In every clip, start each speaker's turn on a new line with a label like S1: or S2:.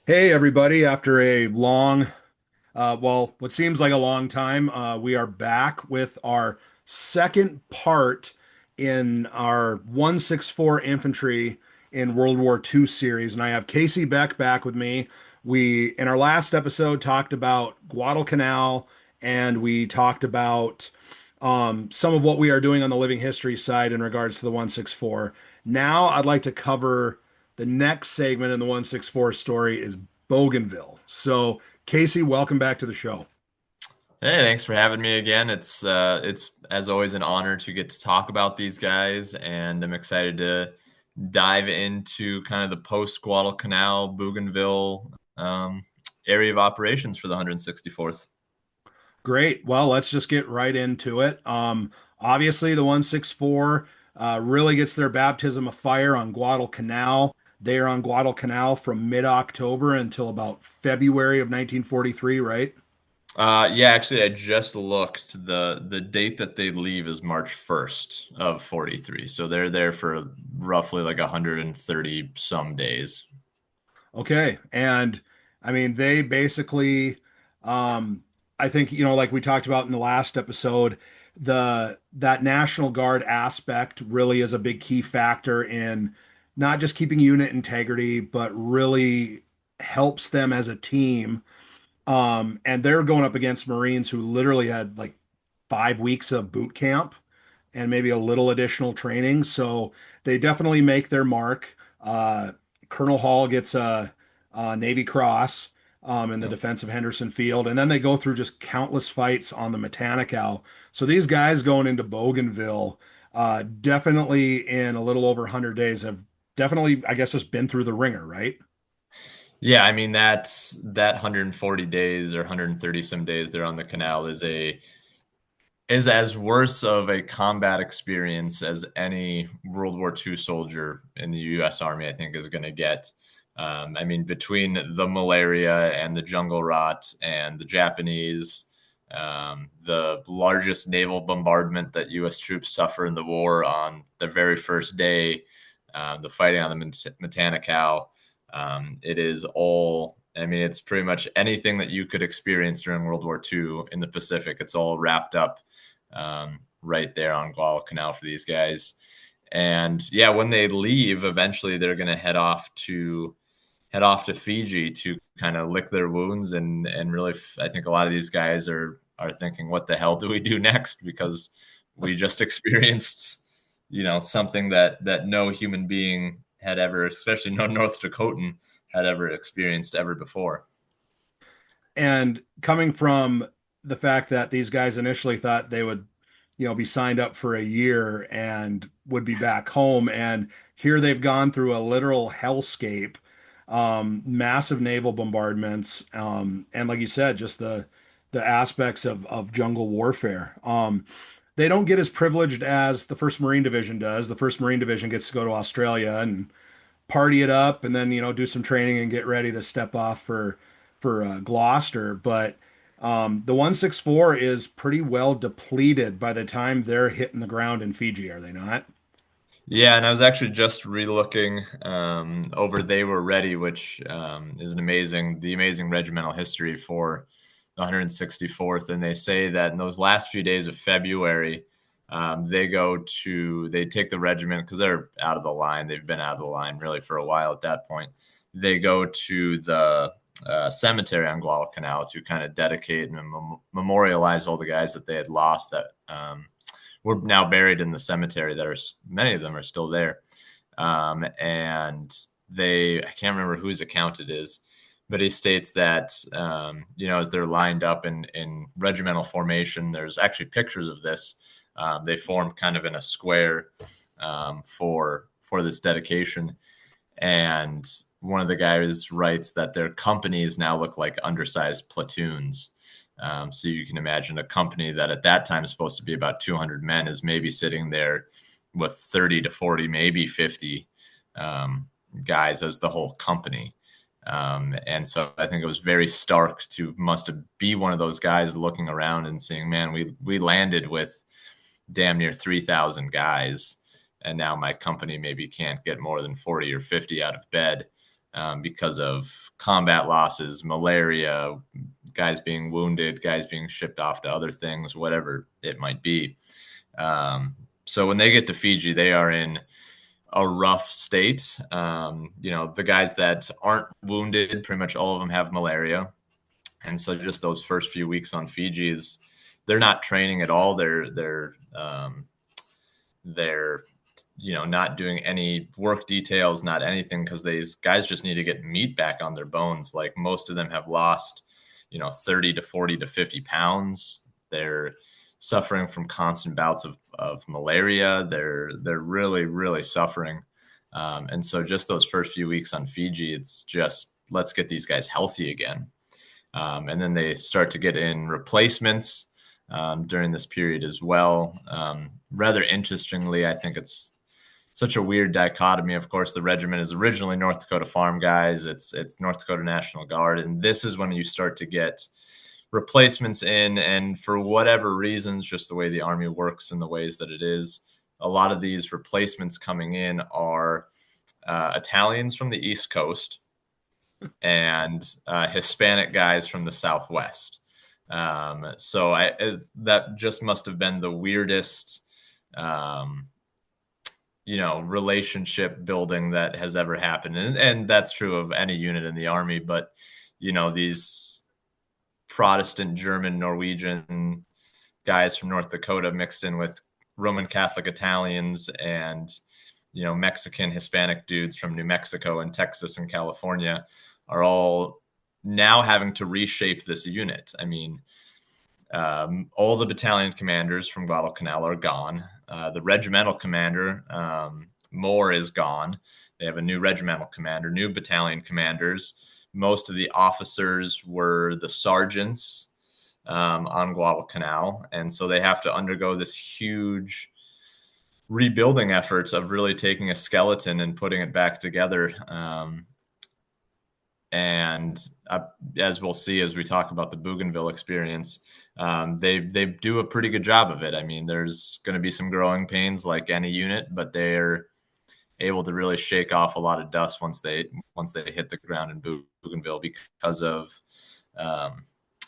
S1: Hey, everybody. After a long, what seems like a long time, we are back with our second part in our 164 Infantry in World War II series. And I have Casey Beck back with me. We, in our last episode, talked about Guadalcanal and we talked about some of what we are doing on the living history side in regards to the 164. Now, I'd like to cover the next segment in the 164 story is Bougainville. So, Casey, welcome back to the show.
S2: Hey, thanks for having me again. It's as always an honor to get to talk about these guys, and I'm excited to dive into kind of the post Guadalcanal Bougainville area of operations for the 164th.
S1: Great. Well, let's just get right into it. Obviously, the 164 really gets their baptism of fire on Guadalcanal. They are on Guadalcanal from mid-October until about February of 1943, right?
S2: Yeah, actually, I just looked. The date that they leave is March 1st of 43, so they're there for roughly like 130 some days.
S1: Okay. And I mean, they basically, um, I think, like we talked about in the last episode, that National Guard aspect really is a big key factor in not just keeping unit integrity, but really helps them as a team. And they're going up against Marines who literally had like 5 weeks of boot camp and maybe a little additional training. So they definitely make their mark. Colonel Hall gets a Navy Cross in the defense of Henderson Field, and then they go through just countless fights on the Matanicow. So these guys going into Bougainville, definitely in a little over 100 days, have definitely, I guess, just been through the ringer, right?
S2: Yeah, I mean that 140 days or 130 some days there on the canal is as worse of a combat experience as any World War II soldier in the U.S. Army, I think, is going to get. I mean, between the malaria and the jungle rot and the Japanese, the largest naval bombardment that U.S. troops suffer in the war on the very first day, the fighting on the Matanicow, it is all. I mean, it's pretty much anything that you could experience during World War II in the Pacific. It's all wrapped up right there on Guadalcanal for these guys. And yeah, when they leave, eventually they're going to head off to Fiji to kind of lick their wounds and really, I think a lot of these guys are thinking, what the hell do we do next? Because we just experienced, something that no human being had ever, especially no North Dakotan, had ever experienced ever before.
S1: And coming from the fact that these guys initially thought they would, be signed up for a year and would be back home, and here they've gone through a literal hellscape, massive naval bombardments, and like you said, just the aspects of jungle warfare. They don't get as privileged as the First Marine Division does. The First Marine Division gets to go to Australia and party it up, and then do some training and get ready to step off for Gloucester. But the 164 is pretty well depleted by the time they're hitting the ground in Fiji, are they not?
S2: Yeah, and I was actually just re-looking over "They Were Ready," which is the amazing regimental history for the 164th, and they say that in those last few days of February, they take the regiment because they're out of the line. They've been out of the line really for a while at that point. They go to the cemetery on Guadalcanal to kind of dedicate and memorialize all the guys that they had lost that were now buried in the cemetery. Many of them are still there. And I can't remember whose account it is, but he states that, as they're lined up in regimental formation, there's actually pictures of this. They formed kind of in a square for this dedication. And one of the guys writes that their companies now look like undersized platoons. So you can imagine a company that at that time is supposed to be about 200 men is maybe sitting there with 30 to 40, maybe 50 guys as the whole company. And so I think it was very stark to must be one of those guys looking around and saying, man, we landed with damn near 3,000 guys. And now my company maybe can't get more than 40 or 50 out of bed. because of combat losses, malaria, guys being wounded, guys being shipped off to other things, whatever it might be. So when they get to Fiji, they are in a rough state. The guys that aren't wounded, pretty much all of them have malaria. And so just those first few weeks on Fiji they're not training at all. They're not doing any work details, not anything, because these guys just need to get meat back on their bones. Like most of them have lost, 30 to 40 to 50 pounds. They're suffering from constant bouts of malaria. They're really, really suffering. And so just those first few weeks on Fiji, it's just, let's get these guys healthy again. And then they start to get in replacements during this period as well. Rather interestingly, I think it's such a weird dichotomy. Of course, the regiment is originally North Dakota Farm guys. It's North Dakota National Guard. And this is when you start to get replacements in. And for whatever reasons, just the way the Army works and the ways that it is, a lot of these replacements coming in are Italians from the East Coast and Hispanic guys from the Southwest. So that just must have been the weirdest relationship building that has ever happened. And that's true of any unit in the Army, but, these Protestant, German, Norwegian guys from North Dakota mixed in with Roman Catholic Italians and, Mexican, Hispanic dudes from New Mexico and Texas and California are all now having to reshape this unit. I mean, all the battalion commanders from Guadalcanal are gone. The regimental commander, Moore, is gone. They have a new regimental commander, new battalion commanders. Most of the officers were the sergeants on Guadalcanal. And so they have to undergo this huge rebuilding efforts of really taking a skeleton and putting it back together. As we'll see as we talk about the Bougainville experience, they do a pretty good job of it. I mean, there's going to be some growing pains like any unit, but they're able to really shake off a lot of dust once they hit the ground in Bougainville because of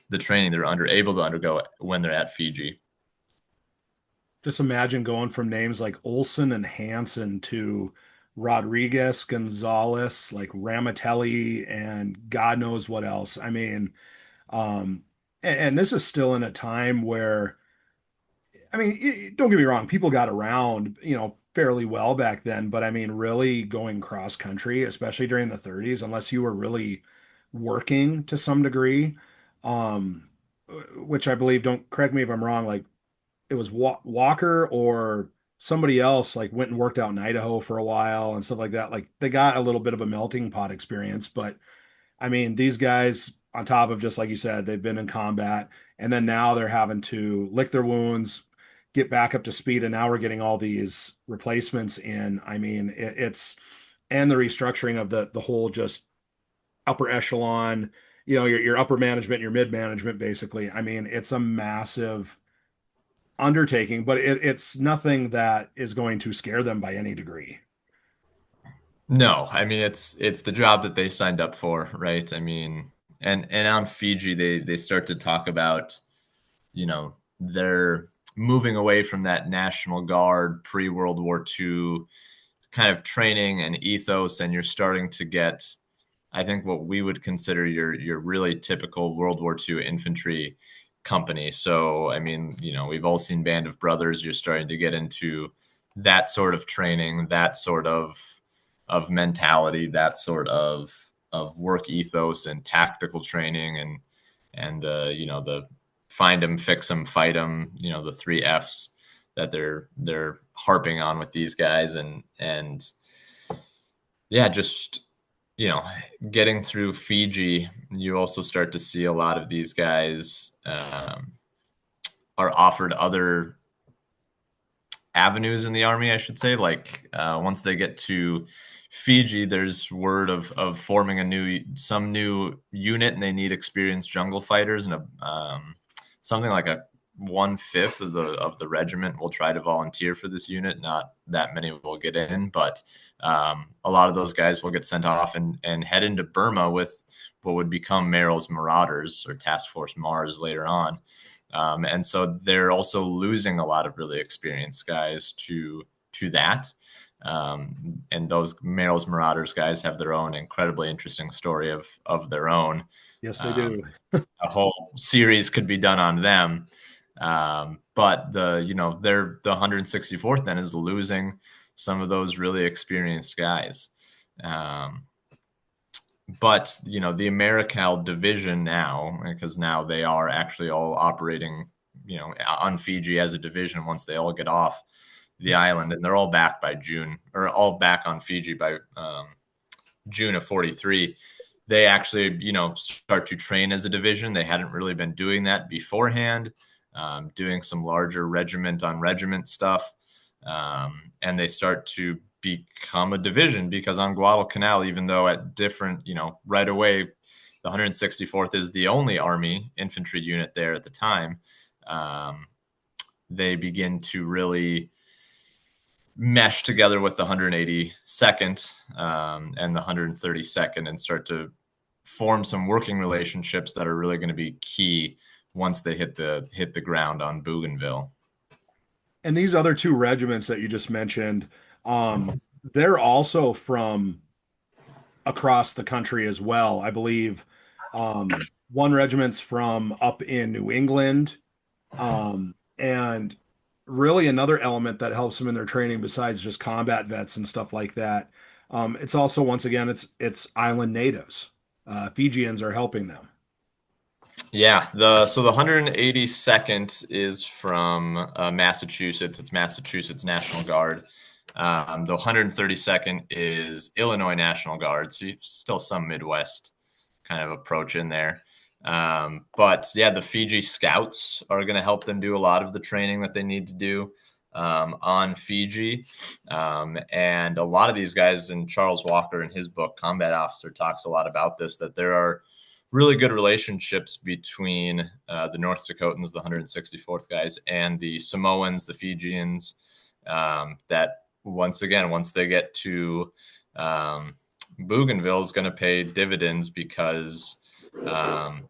S2: the training they're able to undergo when they're at Fiji.
S1: Just imagine going from names like Olson and Hansen to Rodriguez, Gonzalez, like Ramatelli, and God knows what else. I mean, and this is still in a time where, I mean, don't get me wrong, people got around, fairly well back then, but I mean, really going cross country, especially during the 30s, unless you were really working to some degree, um, which I believe, don't correct me if I'm wrong, like it was Walker or somebody else like went and worked out in Idaho for a while and stuff like that. Like they got a little bit of a melting pot experience, but I mean, these guys, on top of just like you said, they've been in combat, and then now they're having to lick their wounds, get back up to speed, and now we're getting all these replacements in. I mean, it's and the restructuring of the whole just upper echelon, your upper management, your mid management, basically. I mean, it's a massive undertaking, but it's nothing that is going to scare them by any degree.
S2: No, I mean it's the job that they signed up for, right? I mean, and on Fiji they start to talk about, they're moving away from that National Guard pre-World War II kind of training and ethos, and you're starting to get, I think, what we would consider your really typical World War II infantry company. So, I mean, we've all seen Band of Brothers. You're starting to get into that sort of training, that sort of mentality, that sort of work ethos and tactical training, and the find them, fix them, fight them, the 3 Fs that they're harping on with these guys, and yeah, just getting through Fiji, you also start to see a lot of these guys are offered other avenues in the Army, I should say. Like once they get to Fiji, there's word of forming some new unit, and they need experienced jungle fighters and something like a 1/5 of the regiment will try to volunteer for this unit. Not that many will get in, but a lot of those guys will get sent off and head into Burma with what would become Merrill's Marauders or Task Force Mars later on. And so they're also losing a lot of really experienced guys to that. And those Merrill's Marauders guys have their own incredibly interesting story of their own.
S1: Yes, they
S2: Um,
S1: do.
S2: a whole series could be done on them. But they're the 164th then is losing some of those really experienced guys. But the AmeriCal division now, because now they are actually all operating, on Fiji as a division once they all get off the island, and they're all back by June, or all back on Fiji by June of 43. They actually, start to train as a division. They hadn't really been doing that beforehand, doing some larger regiment on regiment stuff. And they start to become a division because on Guadalcanal, even though at different, right away, the 164th is the only Army infantry unit there at the time. They begin to really mesh together with the 182nd and the 132nd and start to form some working relationships that are really going to be key once they hit the ground on Bougainville.
S1: And these other two regiments that you just mentioned, they're also from across the country as well. I believe one regiment's from up in New England, and really another element that helps them in their training besides just combat vets and stuff like that. It's also, once again, it's island natives. Fijians are helping them.
S2: Yeah, so the 182nd is from Massachusetts. It's Massachusetts National Guard. The 132nd is Illinois National Guard. So still some Midwest kind of approach in there. But yeah, the Fiji Scouts are going to help them do a lot of the training that they need to do on Fiji. And a lot of these guys, and Charles Walker in his book, Combat Officer, talks a lot about this, that there are really good relationships between the North Dakotans, the 164th guys, and the Samoans, the Fijians, that once they get to Bougainville is going to pay dividends because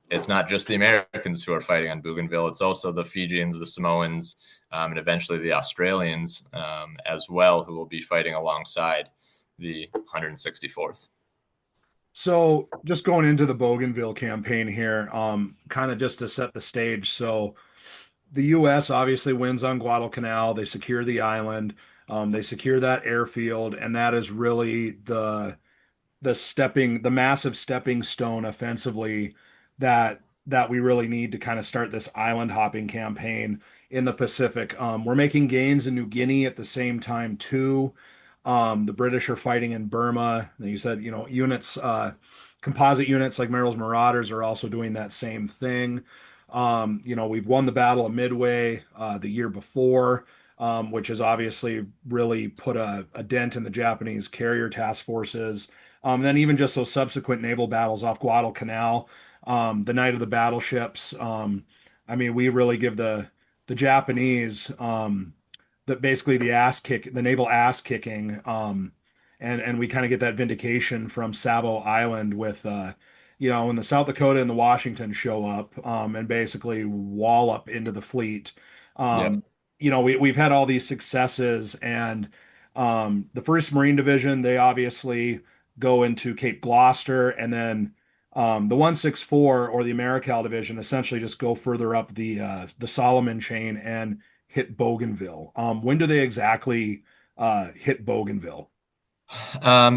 S2: it's not just the Americans who are fighting on Bougainville. It's also the Fijians, the Samoans, and eventually the Australians as well, who will be fighting alongside the 164th.
S1: So just going into the Bougainville campaign here, kind of just to set the stage. So the U.S. obviously wins on Guadalcanal. They secure the island. They secure that airfield, and that is really the massive stepping stone offensively that we really need to kind of start this island hopping campaign in the Pacific. We're making gains in New Guinea at the same time too. The British are fighting in Burma. And you said, units, composite units like Merrill's Marauders are also doing that same thing. We've won the Battle of Midway the year before, which has obviously really put a dent in the Japanese carrier task forces. Then even just those subsequent naval battles off Guadalcanal, the night of the battleships. We really give the Japanese that basically the naval ass kicking, and we kind of get that vindication from Savo Island with when the South Dakota and the Washington show up and basically wallop into the fleet.
S2: Yep.
S1: We've had all these successes, and the First Marine Division, they obviously go into Cape Gloucester, and then the 164 or the AmeriCal Division essentially just go further up the Solomon chain and hit Bougainville. When do they exactly hit Bougainville?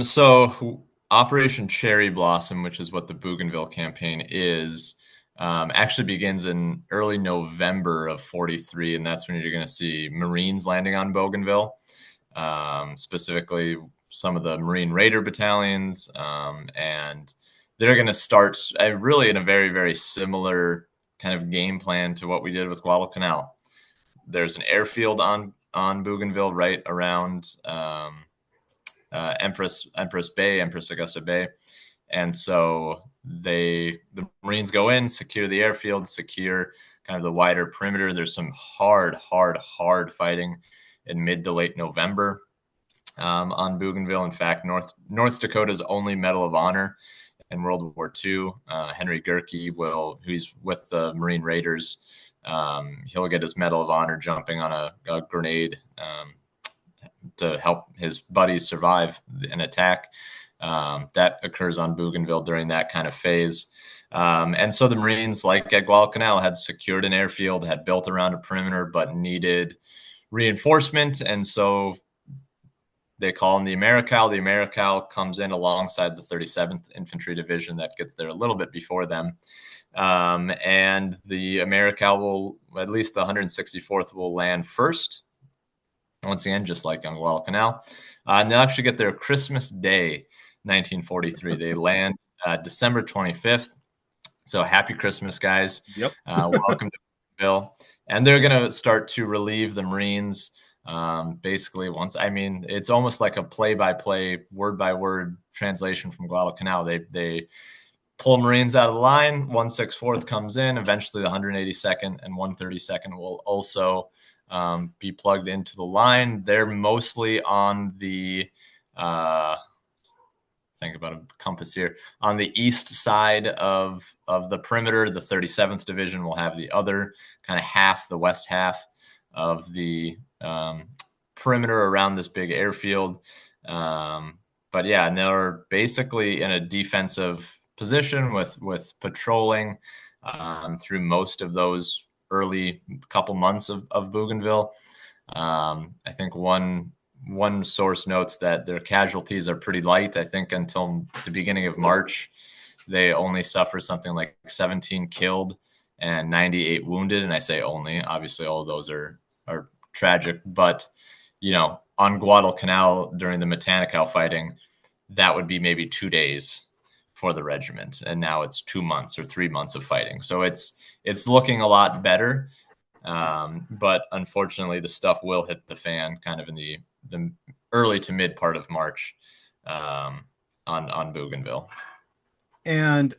S2: So Operation Cherry Blossom, which is what the Bougainville campaign is, actually begins in early November of 43, and that's when you're going to see Marines landing on Bougainville, specifically some of the Marine Raider battalions, and they're going to start really in a very, very similar kind of game plan to what we did with Guadalcanal. There's an airfield on Bougainville right around Empress Augusta Bay, And so the Marines go in, secure the airfield, secure kind of the wider perimeter. There's some hard fighting in mid to late November on Bougainville. In fact, North Dakota's only Medal of Honor in World War II. Henry Gerke who's with the Marine Raiders. He'll get his Medal of Honor jumping on a grenade to help his buddies survive an attack. That occurs on Bougainville during that kind of phase. And so the Marines, like at Guadalcanal, had secured an airfield, had built around a perimeter, but needed reinforcement. And so they call in the Americal. The Americal comes in alongside the 37th Infantry Division that gets there a little bit before them. And the Americal will, at least the 164th, will land first. Once again, just like on Guadalcanal. And they'll actually get there Christmas Day, 1943. They land December 25th. So happy Christmas, guys.
S1: Yep.
S2: Welcome to Bill. And they're going to start to relieve the Marines. Basically, it's almost like a play-by-play, word-by-word translation from Guadalcanal. They pull Marines out of the line. 164th comes in. Eventually, the 182nd and 132nd will also be plugged into the line. They're mostly on the think about a compass here, on the east side of the perimeter. The 37th Division will have the other kind of half, the west half of the perimeter around this big airfield. But yeah, and they're basically in a defensive position with patrolling through most of those early couple months of Bougainville. I think one source notes that their casualties are pretty light. I think until the beginning of March, they only suffer something like 17 killed and 98 wounded. And I say only, obviously all of those are tragic, but on Guadalcanal during the Matanical fighting, that would be maybe 2 days for the regiment. And now it's 2 months or 3 months of fighting. So it's looking a lot better. But unfortunately the stuff will hit the fan kind of in the early to mid part of March on Bougainville.
S1: And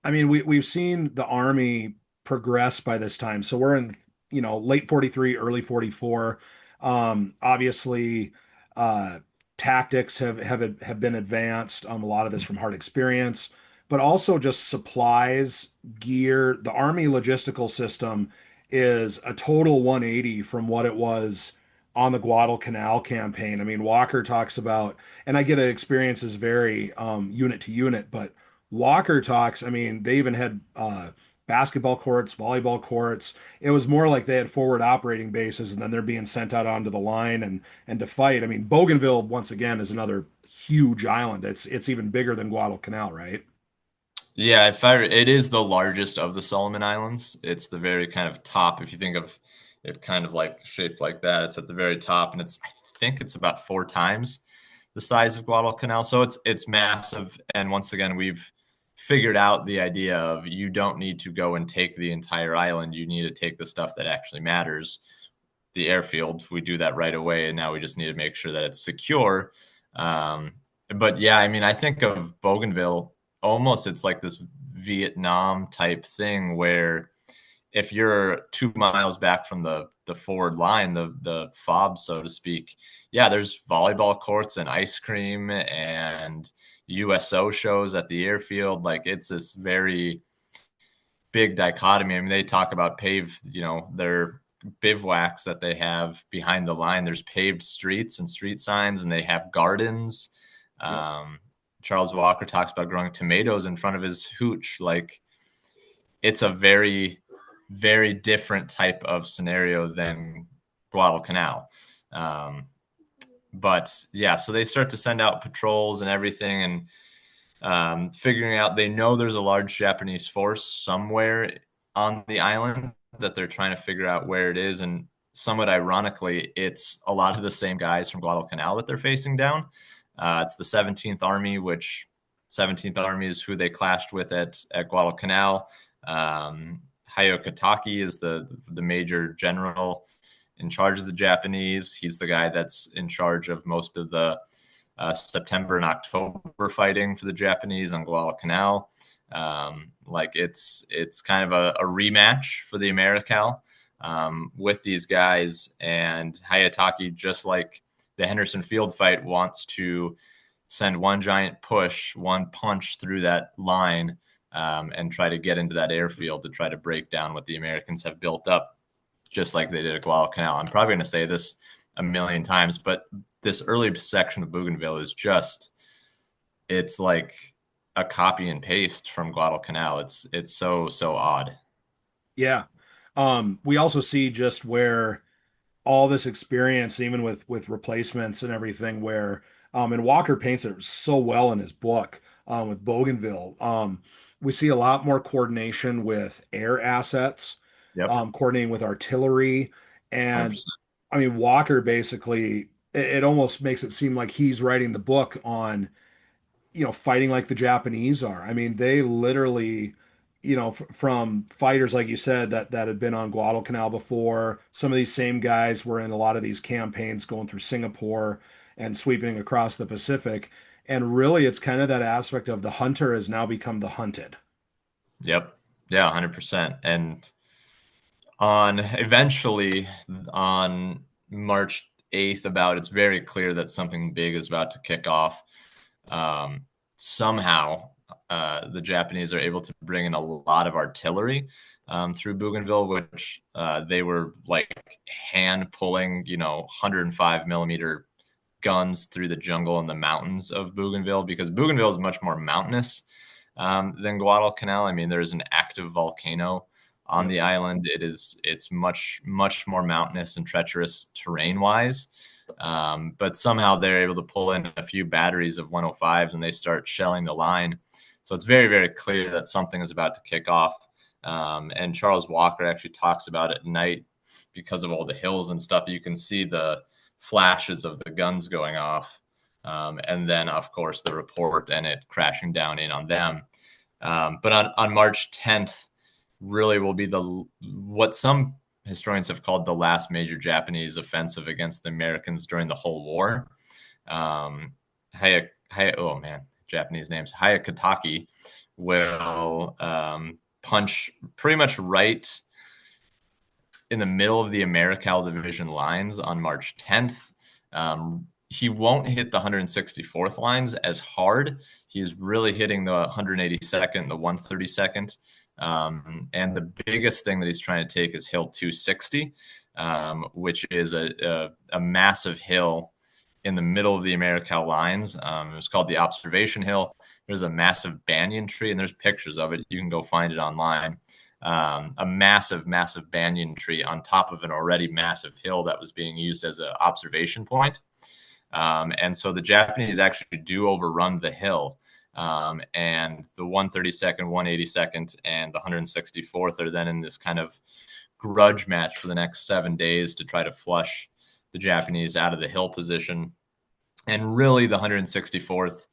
S1: I mean, we've seen the Army progress by this time. So we're in, late 43, early 44. Obviously, tactics have been advanced. A lot of this from hard experience, but also just supplies, gear. The Army logistical system is a total 180 from what it was on the Guadalcanal campaign. I mean, Walker talks about, and I get it, experiences vary unit to unit, but Walker talks, I mean, they even had basketball courts, volleyball courts. It was more like they had forward operating bases and then they're being sent out onto the line and to fight. I mean, Bougainville, once again, is another huge island. It's even bigger than Guadalcanal, right?
S2: Yeah, it is the largest of the Solomon Islands. It's the very kind of top. If you think of it kind of like shaped like that, it's at the very top, and I think it's about 4 times the size of Guadalcanal. So it's massive. And once again, we've figured out the idea of you don't need to go and take the entire island. You need to take the stuff that actually matters. The airfield, we do that right away, and now we just need to make sure that it's secure. But yeah, I mean, I think of Bougainville almost, it's like this Vietnam type thing where if you're 2 miles back from the forward line, the fob, so to speak, yeah, there's volleyball courts and ice cream and USO shows at the airfield. Like, it's this very big dichotomy. I mean, they talk about paved, their bivouacs that they have behind the line. There's paved streets and street signs, and they have gardens. Charles Walker talks about growing tomatoes in front of his hooch. Like, it's a very, very different type of scenario than Guadalcanal. But yeah, so they start to send out patrols and everything, and figuring out, they know there's a large Japanese force somewhere on the island that they're trying to figure out where it is. And somewhat ironically, it's a lot of the same guys from Guadalcanal that they're facing down. It's the 17th Army, which 17th Army is who they clashed with at Guadalcanal. Hayokatake is the major general in charge of the Japanese. He's the guy that's in charge of most of the September and October fighting for the Japanese on Guadalcanal. Like it's kind of a rematch for the Americal with these guys, and Hayataki, just like the Henderson Field fight, wants to send one giant push, one punch through that line, and try to get into that airfield to try to break down what the Americans have built up, just like they did at Guadalcanal. I'm probably going to say this a million times, but this early section of Bougainville is just, it's like a copy and paste from Guadalcanal. It's so odd.
S1: Yeah. We also see just where all this experience, even with replacements and everything, where and Walker paints it so well in his book with Bougainville. We see a lot more coordination with air assets,
S2: Yep.
S1: coordinating with artillery, and
S2: 100%.
S1: I mean Walker basically it almost makes it seem like he's writing the book on fighting like the Japanese are. I mean, they literally, from fighters like you said that had been on Guadalcanal before. Some of these same guys were in a lot of these campaigns going through Singapore and sweeping across the Pacific. And really, it's kind of that aspect of the hunter has now become the hunted.
S2: Yep. Yeah, 100%. And on eventually on March 8th, about, it's very clear that something big is about to kick off. Somehow, the Japanese are able to bring in a lot of artillery through Bougainville, which they were like hand pulling, 105 millimeter guns through the jungle and the mountains of Bougainville, because Bougainville is much more mountainous than Guadalcanal. I mean, there's an active volcano on
S1: Yep.
S2: the island. It's much more mountainous and treacherous terrain wise. But somehow they're able to pull in a few batteries of 105s and they start shelling the line. So it's very, very clear that something is about to kick off. And Charles Walker actually talks about it at night, because of all the hills and stuff. You can see the flashes of the guns going off. And then, of course, the report and it crashing down in on them. But on March 10th, really will be what some historians have called the last major Japanese offensive against the Americans during the whole war. Oh man, Japanese names. Hayakataki will punch pretty much right in the middle of the Americal division lines on March 10th. He won't hit the 164th lines as hard. He's really hitting the 182nd, the 132nd. And the biggest thing that he's trying to take is Hill 260, which is a massive hill in the middle of the Americal lines. It was called the Observation Hill. There's a massive banyan tree, and there's pictures of it. You can go find it online. A massive banyan tree on top of an already massive hill that was being used as an observation point. And so the Japanese actually do overrun the hill. And the 132nd, 182nd, and the 164th are then in this kind of grudge match for the next 7 days to try to flush the Japanese out of the hill position. And really, the 164th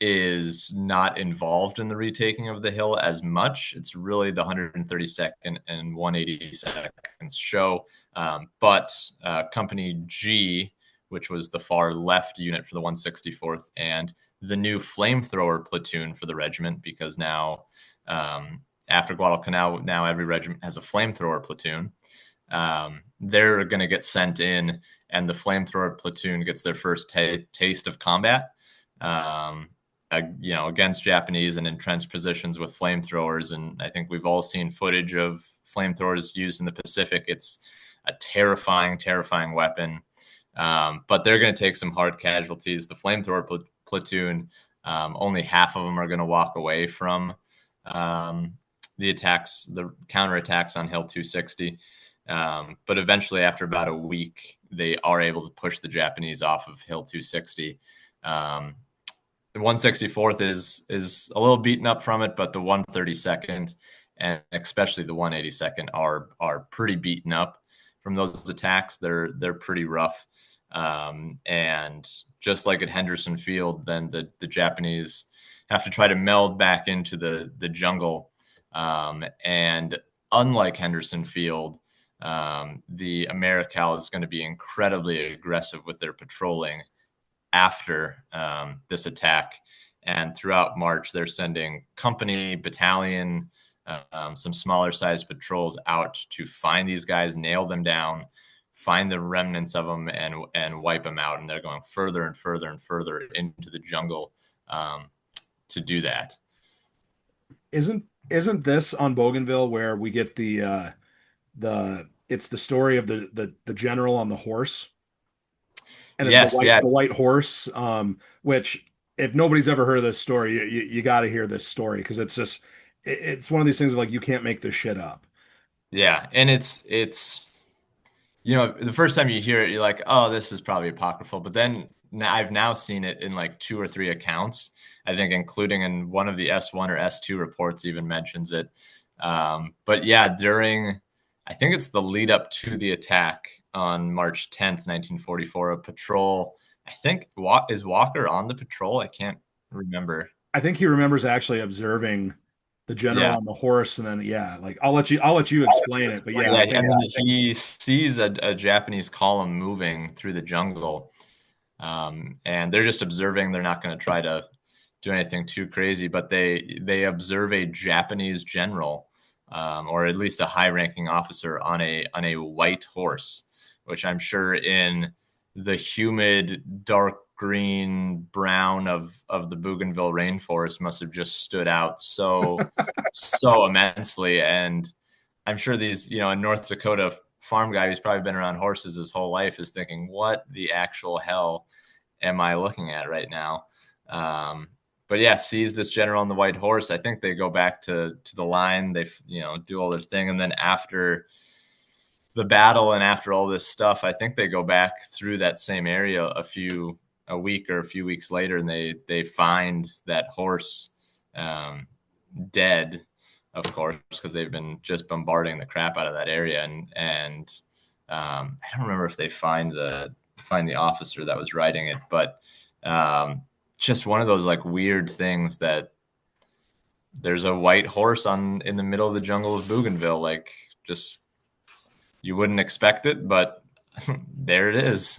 S2: is not involved in the retaking of the hill as much. It's really the 132nd and 182nd show. But Company G, which was the far left unit for the 164th, and the new flamethrower platoon for the regiment, because now after Guadalcanal, now every regiment has a flamethrower platoon. They're going to get sent in, and the flamethrower platoon gets their first taste of combat. Against Japanese and entrenched positions with flamethrowers. And I think we've all seen footage of flamethrowers used in the Pacific. It's a terrifying weapon. But they're going to take some hard casualties. The flamethrower platoon, only half of them are going to walk away from the attacks, the counterattacks on Hill 260. But eventually, after about a week, they are able to push the Japanese off of Hill 260. The 164th is a little beaten up from it, but the 132nd and especially the 182nd are pretty beaten up from those attacks. They're pretty rough. And just like at Henderson Field, then the Japanese have to try to meld back into the jungle. And unlike Henderson Field, the Americal is going to be incredibly aggressive with their patrolling after this attack. And throughout March, they're sending company, battalion, some smaller sized patrols out to find these guys, nail them down, find the remnants of them, and wipe them out. And they're going further and further and further into the jungle to do that.
S1: Isn't this on Bougainville where we get the it's the story of the general on the horse, and it's
S2: Yes, yeah,
S1: the white horse, which if nobody's ever heard of this story, you got to hear this story because it's just it's one of these things of like you can't make this shit up.
S2: yeah, and it's the first time you hear it, you're like, oh, this is probably apocryphal. But then I've now seen it in like 2 or 3 accounts, I think, including in one of the S1 or S2 reports even mentions it. But yeah, I think it's the lead up to the attack on March 10th, 1944, a patrol. I think, is Walker on the patrol? I can't remember.
S1: I think he remembers actually observing the general
S2: Yeah.
S1: on the horse, and then yeah, like I'll let you explain it, but yeah, I
S2: Yeah, I
S1: think
S2: mean, he sees a Japanese column moving through the jungle, and they're just observing. They're not going to try to do anything too crazy, but they observe a Japanese general, or at least a high-ranking officer on a white horse, which I'm sure in the humid, dark green brown of the Bougainville rainforest must have just stood out so immensely. And I'm sure these, a North Dakota farm guy who's probably been around horses his whole life is thinking, what the actual hell am I looking at right now? But yeah, sees this general on the white horse. I think they go back to the line. They, do all their thing. And then after the battle and after all this stuff, I think they go back through that same area a week or a few weeks later, and they find that horse dead, of course, because they've been just bombarding the crap out of that area. And I don't remember if they find the officer that was riding it, but just one of those like weird things that there's a white horse in the middle of the jungle of Bougainville, like just you wouldn't expect it, but there it is.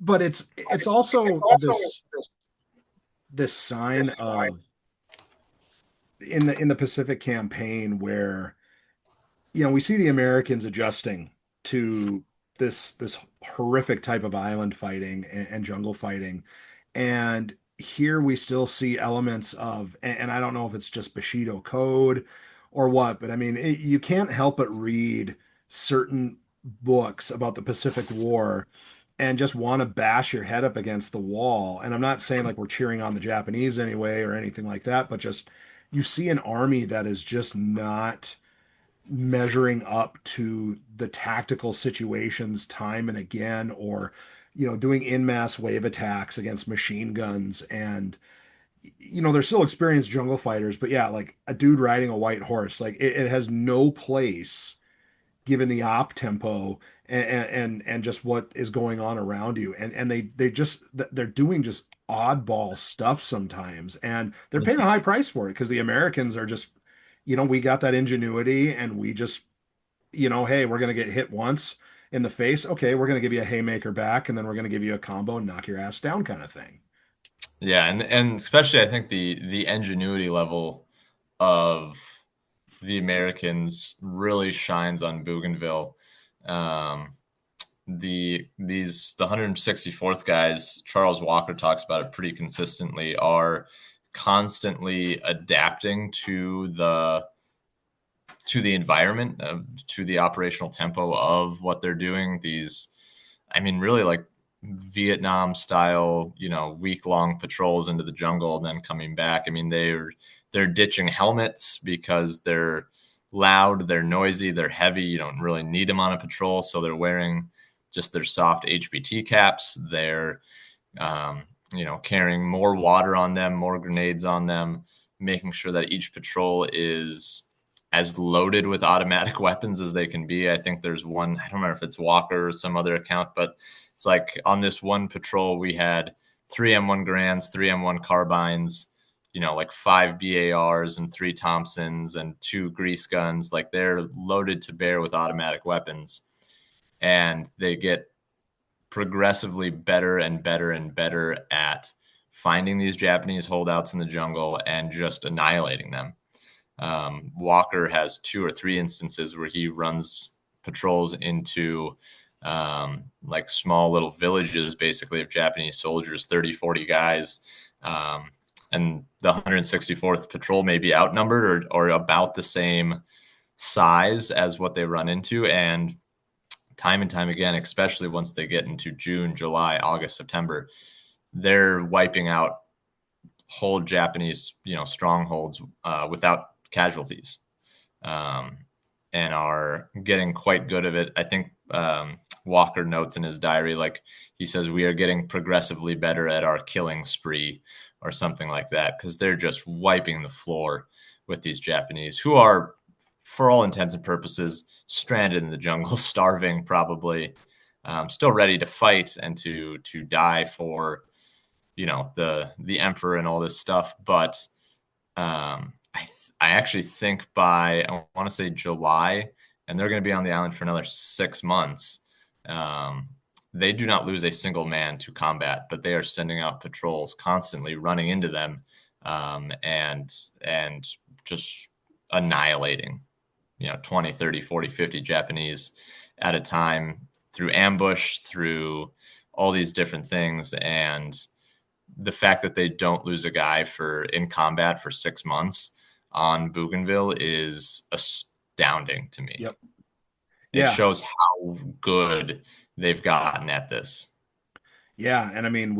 S1: but it's also this sign of in the Pacific campaign where we see the Americans adjusting to this horrific type of island fighting and jungle fighting, and here we still see elements of, and I don't know if it's just Bushido code or what, but I mean you can't help but read certain books about the Pacific War and just want to bash your head up against the wall. And I'm not saying like we're cheering on the Japanese anyway or anything like that, but just you see an army that is just not measuring up to the tactical situations time and again, or doing in mass wave attacks against machine guns. And they're still experienced jungle fighters, but yeah, like a dude riding a white horse, like it has no place given the op tempo and just what is going on around you. And they're doing just oddball stuff sometimes, and they're paying a high price for it because the Americans are just, we got that ingenuity, and we just, hey, we're going to get hit once in the face. Okay, we're going to give you a haymaker back, and then we're going to give you a combo and knock your ass down kind of thing.
S2: Yeah, and especially I think the ingenuity level of the Americans really shines on Bougainville. The 164th guys, Charles Walker talks about it pretty consistently, are constantly adapting to the environment, to the operational tempo of what they're doing. These, I mean, really like Vietnam style, week-long patrols into the jungle and then coming back. I mean, they're ditching helmets because they're loud, they're noisy, they're heavy. You don't really need them on a patrol, so they're wearing just their soft HBT caps. They're carrying more water on them, more grenades on them, making sure that each patrol is as loaded with automatic weapons as they can be. I think there's one, I don't remember if it's Walker or some other account, but it's like on this one patrol, we had 3 M1 Grands, 3 M1 carbines, like 5 BARs and 3 Thompsons and 2 grease guns. Like they're loaded to bear with automatic weapons. And they get progressively better and better and better at finding these Japanese holdouts in the jungle and just annihilating them. Walker has 2 or 3 instances where he runs patrols into like small little villages, basically, of Japanese soldiers, 30, 40 guys. And the 164th Patrol may be outnumbered or about the same size as what they run into. And time again, especially once they get into June, July, August, September, they're wiping out whole Japanese, strongholds without casualties, and are getting quite good of it. I think Walker notes in his diary, like he says, we are getting progressively better at our killing spree or something like that, because they're just wiping the floor with these Japanese who are, for all intents and purposes, stranded in the jungle, starving, probably, still ready to fight and to die for, the emperor and all this stuff. But I actually think by, I want to say, July, and they're going to be on the island for another 6 months. They do not lose a single man to combat, but they are sending out patrols, constantly running into them, and just annihilating, 20, 30, 40, 50 Japanese at a time through ambush, through all these different things. And the fact that they don't lose a guy in combat for 6 months on Bougainville is astounding to me.
S1: Yep.
S2: It
S1: Yeah.
S2: shows how good they've gotten at this.
S1: Yeah. And I mean,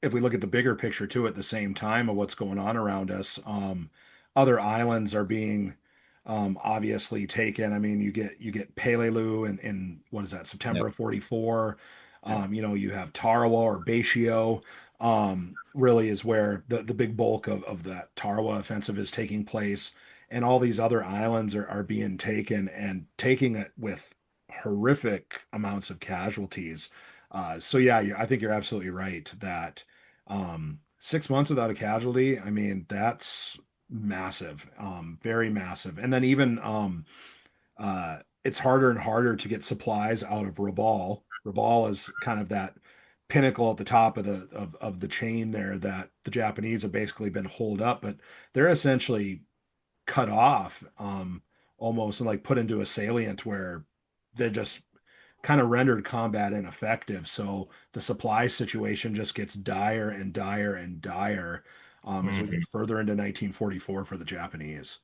S1: if we look at the bigger picture too, at the same time of what's going on around us, other islands are being obviously taken. I mean, you get Peleliu in what is that, September
S2: Yep.
S1: of 44.
S2: Yep.
S1: You have Tarawa or Batio, really is where the big bulk of that Tarawa offensive is taking place. And all these other islands are being taken, and taking it with horrific amounts of casualties. So yeah, I think you're absolutely right that 6 months without a casualty, I mean, that's massive, very massive. And then even it's harder and harder to get supplies out of Rabaul. Rabaul is kind of that pinnacle at the top of the chain there that the Japanese have basically been holed up, but they're essentially cut off, almost, and like put into a salient where they're just kind of rendered combat ineffective. So the supply situation just gets dire and dire and dire, as we
S2: Mm-hmm.
S1: get further into 1944 for the Japanese.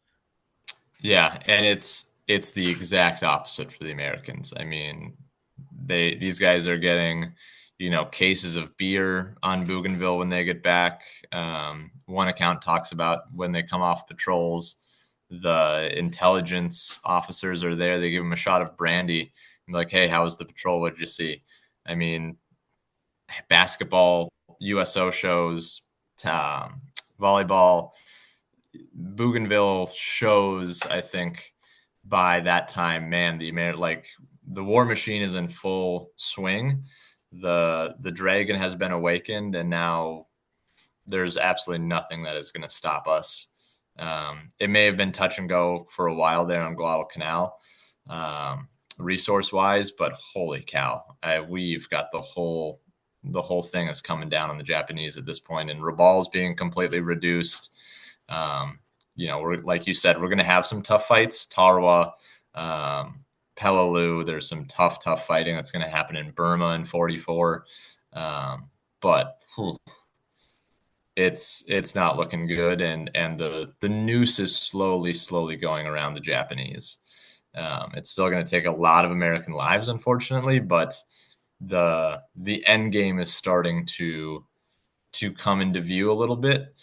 S2: Yeah, and it's the exact opposite for the Americans. I mean, these guys are getting, cases of beer on Bougainville when they get back. One account talks about when they come off patrols, the intelligence officers are there. They give them a shot of brandy and be like, "Hey, how was the patrol? What did you see?" I mean, basketball, USO shows, volleyball, Bougainville shows, I think, by that time, man, the war machine is in full swing. The dragon has been awakened, and now there's absolutely nothing that is going to stop us. It may have been touch and go for a while there on Guadalcanal, resource wise, but holy cow, we've got the whole thing is coming down on the Japanese at this point, and Rabaul's being completely reduced. We're, like you said, we're going to have some tough fights. Tarawa, Peleliu, there's some tough fighting that's going to happen in Burma in 44. But it's not looking good, and the noose is slowly going around the Japanese. It's still going to take a lot of American lives, unfortunately, but the end game is starting to come into view a little bit.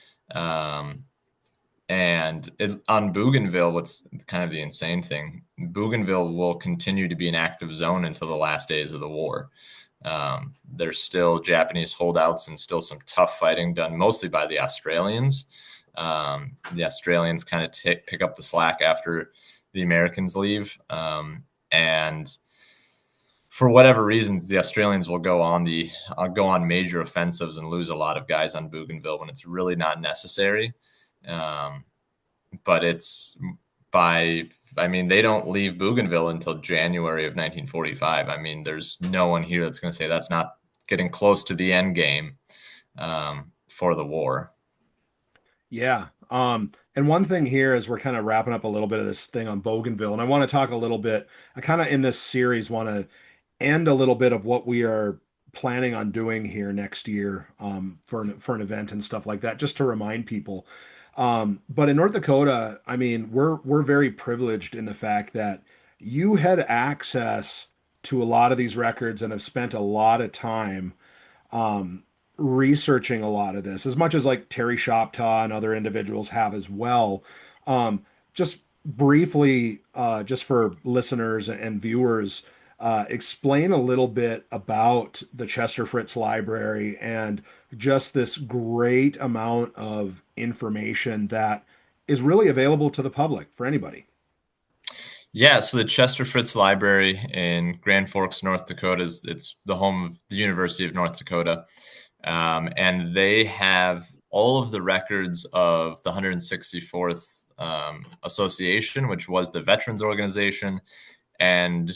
S2: And on Bougainville, what's kind of the insane thing, Bougainville will continue to be an active zone until the last days of the war. There's still Japanese holdouts and still some tough fighting done mostly by the Australians. The Australians kind of pick up the slack after the Americans leave. And for whatever reasons, the Australians will go on major offensives and lose a lot of guys on Bougainville when it's really not necessary. But it's by I mean, they don't leave Bougainville until January of 1945. I mean, there's no one here that's going to say that's not getting close to the end game for the war.
S1: Yeah. And one thing here as we're kind of wrapping up a little bit of this thing on Bougainville, and I want to talk a little bit, I kind of in this series want to end a little bit of what we are planning on doing here next year for an event and stuff like that, just to remind people. But in North Dakota, I mean, we're very privileged in the fact that you had access to a lot of these records and have spent a lot of time um, researching a lot of this, as much as like Terry Shoptaw and other individuals have as well. Just briefly, just for listeners and viewers, explain a little bit about the Chester Fritz Library and just this great amount of information that is really available to the public for anybody.
S2: Yeah, so the Chester Fritz Library in Grand Forks, North Dakota, it's the home of the University of North Dakota, and they have all of the records of the 164th Association, which was the veterans organization, and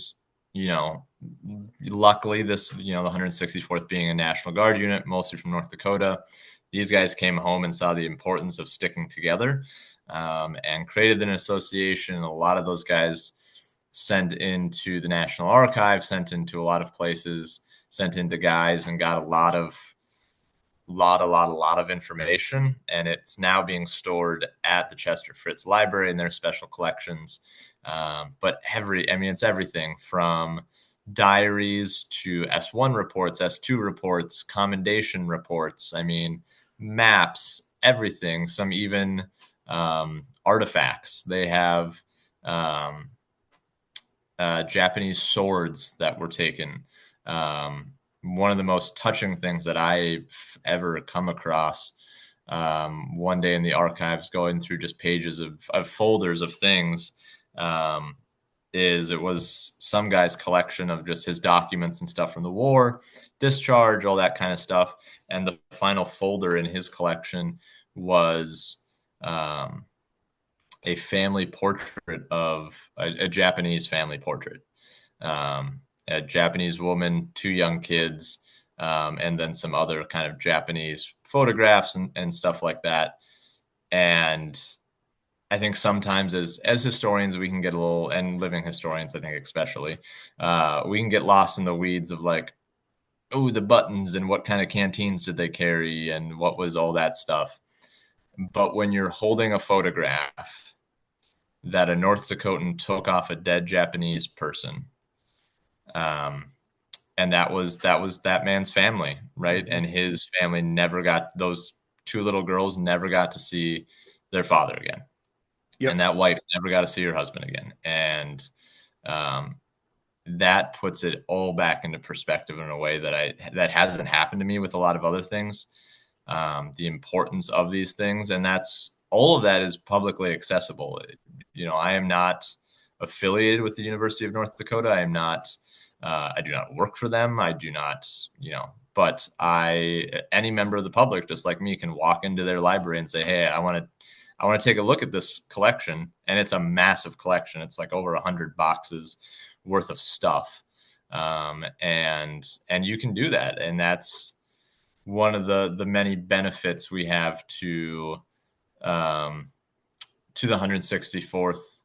S2: you know, luckily this the 164th being a National Guard unit, mostly from North Dakota, these guys came home and saw the importance of sticking together and created an association. A lot of those guys sent into the National Archive, sent into a lot of places, sent into guys, and got a lot of information. And it's now being stored at the Chester Fritz Library in their special collections. But it's everything from diaries to S1 reports, S2 reports, commendation reports. I mean, maps, everything. Some even artifacts. They have Japanese swords that were taken. One of the most touching things that I've ever come across one day in the archives, going through just pages of folders of things, is it was some guy's collection of just his documents and stuff from the war, discharge, all that kind of stuff. And the final folder in his collection was a family portrait of a Japanese family portrait. A Japanese woman, two young kids, and then some other kind of Japanese photographs and stuff like that. And I think sometimes as historians, we can get a little, and living historians, I think especially, we can get lost in the weeds of like, oh, the buttons and what kind of canteens did they carry and what was all that stuff. But when you're holding a photograph that a North Dakotan took off a dead Japanese person, and that was that man's family, right? And his family never got, those two little girls never got to see their father again.
S1: Yep.
S2: And that wife never got to see her husband again. And that puts it all back into perspective in a way that hasn't happened to me with a lot of other things. The importance of these things, and that's all of that is publicly accessible. I am not affiliated with the University of North Dakota. I am not. I do not work for them. I do not. But any member of the public, just like me, can walk into their library and say, "Hey, I want to take a look at this collection," and it's a massive collection. It's like over 100 boxes worth of stuff, and you can do that, and that's one of the many benefits we have to the 164th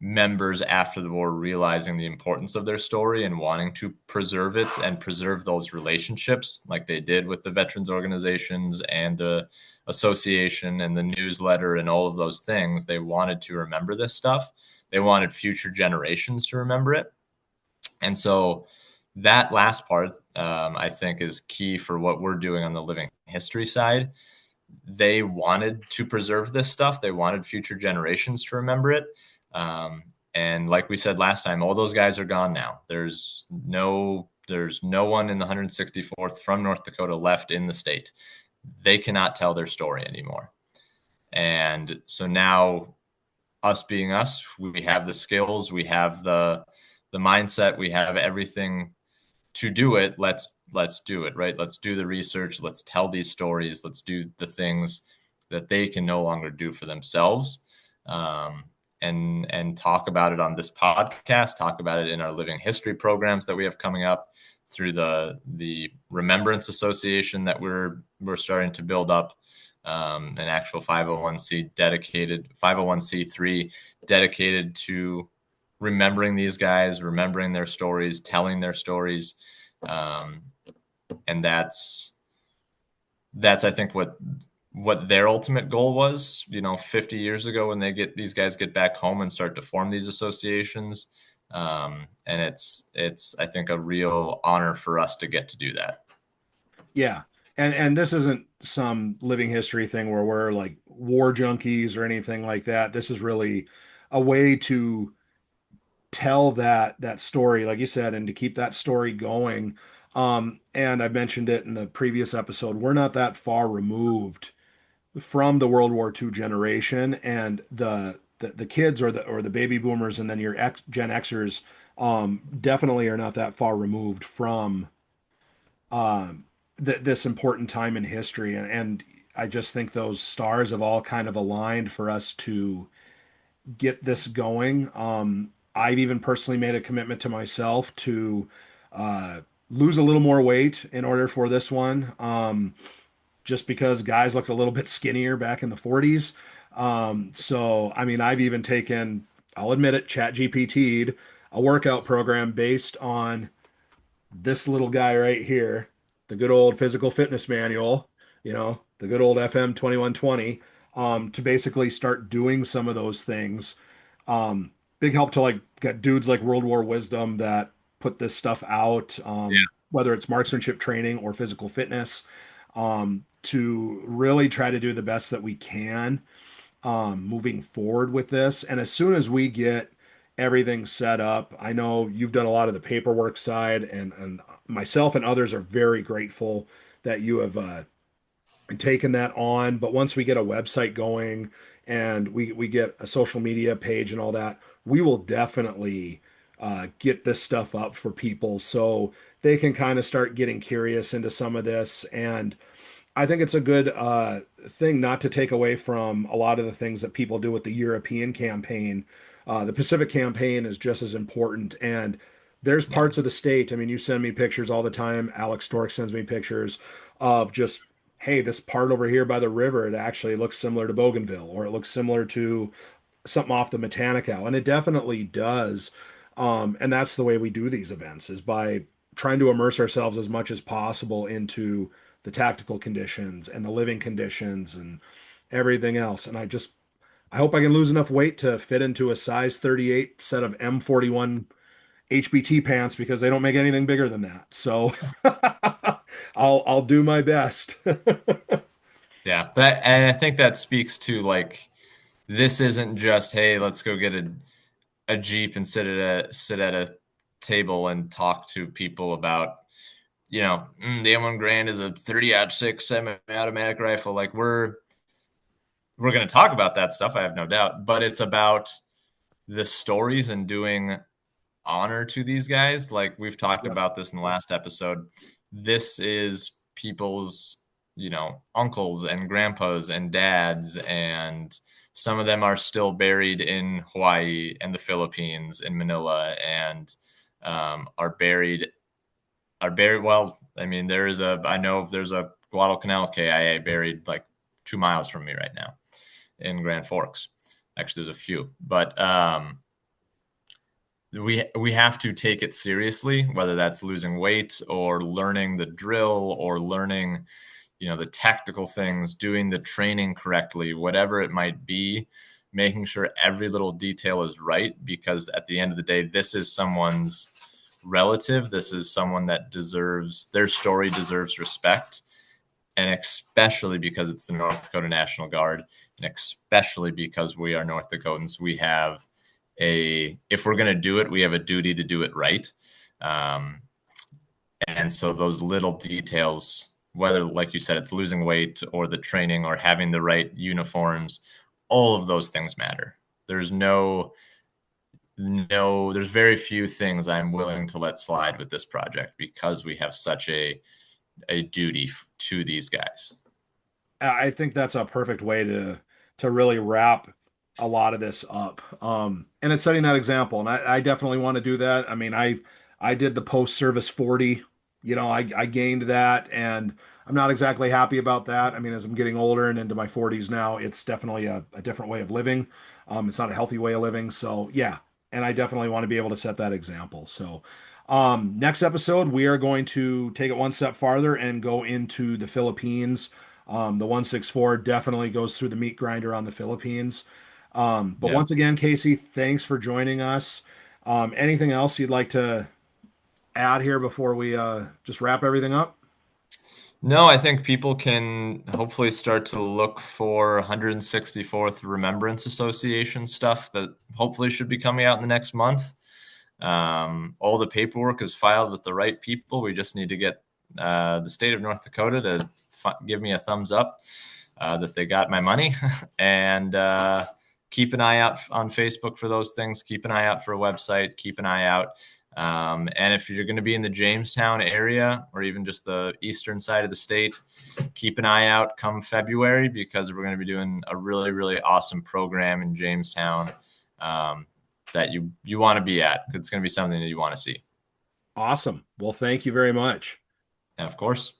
S2: members after the war, realizing the importance of their story and wanting to preserve it and preserve those relationships like they did with the veterans organizations and the association and the newsletter and all of those things. They wanted to remember this stuff. They wanted future generations to remember it. And so that last part, I think, is key for what we're doing on the living history side. They wanted to preserve this stuff. They wanted future generations to remember it. And like we said last time, all those guys are gone now. There's no one in the 164th from North Dakota left in the state. They cannot tell their story anymore. And so now, us being us, we have the skills, we have the mindset, we have everything to do it. Let's do it, right? Let's do the research. Let's tell these stories. Let's do the things that they can no longer do for themselves. and talk about it on this podcast, talk about it in our living history programs that we have coming up through the Remembrance Association that we're starting to build up, an actual 501c3 dedicated to remembering these guys, remembering their stories, telling their stories. And that's I think what their ultimate goal was, 50 years ago when these guys get back home and start to form these associations. And it's, I think, a real honor for us to get to do that.
S1: Yeah. And this isn't some living history thing where we're like war junkies or anything like that. This is really a way to tell that story, like you said, and to keep that story going. And I mentioned it in the previous episode. We're not that far removed from the World War II generation, and the kids or the baby boomers, and then your Gen Xers, definitely are not that far removed from this important time in history. And I just think those stars have all kind of aligned for us to get this going. I've even personally made a commitment to myself to uh, lose a little more weight in order for this one, just because guys looked a little bit skinnier back in the 40s. So, I mean, I've even taken, I'll admit it, Chat GPT'd a workout program based on this little guy right here, the good old physical fitness manual, the good old FM 2120, to basically start doing some of those things. Big help to like get dudes like World War Wisdom that put this stuff out, whether it's marksmanship training or physical fitness, to really try to do the best that we can moving forward with this. And as soon as we get everything set up, I know you've done a lot of the paperwork side, and myself and others are very grateful that you have taken that on. But once we get a website going and we get a social media page and all that, we will definitely get this stuff up for people so they can kind of start getting curious into some of this. And I think it's a good thing not to take away from a lot of the things that people do with the European campaign. The Pacific campaign is just as important. And there's
S2: Yeah.
S1: parts of the state. I mean, you send me pictures all the time. Alex Stork sends me pictures of just, hey, this part over here by the river, it actually looks similar to Bougainville, or it looks similar to something off the Mechanical. And it definitely does. And that's the way we do these events, is by trying to immerse ourselves as much as possible into the tactical conditions and the living conditions and everything else. And I hope I can lose enough weight to fit into a size 38 set of M41 HBT pants, because they don't make anything bigger than that. So I'll do my best.
S2: Yeah. And I think that speaks to, like, this isn't just, hey, let's go get a Jeep and sit at a table and talk to people about, the M1 Grand is a 30-06 semi-automatic rifle. Like, we're going to talk about that stuff, I have no doubt, but it's about the stories and doing honor to these guys. Like, we've talked
S1: Yep.
S2: about this in the last episode. This is people's, uncles and grandpas and dads, and some of them are still buried in Hawaii and the Philippines, in Manila, and are buried. Well, I mean, I know there's a Guadalcanal KIA buried like 2 miles from me right now in Grand Forks. Actually, there's a few, but we have to take it seriously, whether that's losing weight or learning the drill or learning, the tactical things, doing the training correctly, whatever it might be, making sure every little detail is right, because at the end of the day, this is someone's relative. This is someone that their story deserves respect. And especially because it's the North Dakota National Guard, and especially because we are North Dakotans, if we're going to do it, we have a duty to do it right. And so those little details, whether, like you said, it's losing weight or the training or having the right uniforms, all of those things matter. There's very few things I'm willing to let slide with this project, because we have such a duty to these guys.
S1: I think that's a perfect way to really wrap a lot of this up. And it's setting that example. And I definitely want to do that. I mean, I did the post-service 40, I gained that, and I'm not exactly happy about that. I mean, as I'm getting older and into my 40s now, it's definitely a different way of living. It's not a healthy way of living. So yeah, and I definitely want to be able to set that example. So next episode, we are going to take it one step farther and go into the Philippines. The 164 definitely goes through the meat grinder on the Philippines. But
S2: Yeah.
S1: once again, Casey, thanks for joining us. Anything else you'd like to add here before we just wrap everything up?
S2: No, I think people can hopefully start to look for 164th Remembrance Association stuff that hopefully should be coming out in the next month. All the paperwork is filed with the right people. We just need to get the state of North Dakota to give me a thumbs up that they got my money. And keep an eye out on Facebook for those things. Keep an eye out for a website. Keep an eye out. And if you're going to be in the Jamestown area or even just the eastern side of the state, keep an eye out come February, because we're going to be doing a really, really awesome program in Jamestown that you want to be at. It's going to be something that you want to see.
S1: Awesome. Well, thank you very much.
S2: And of course.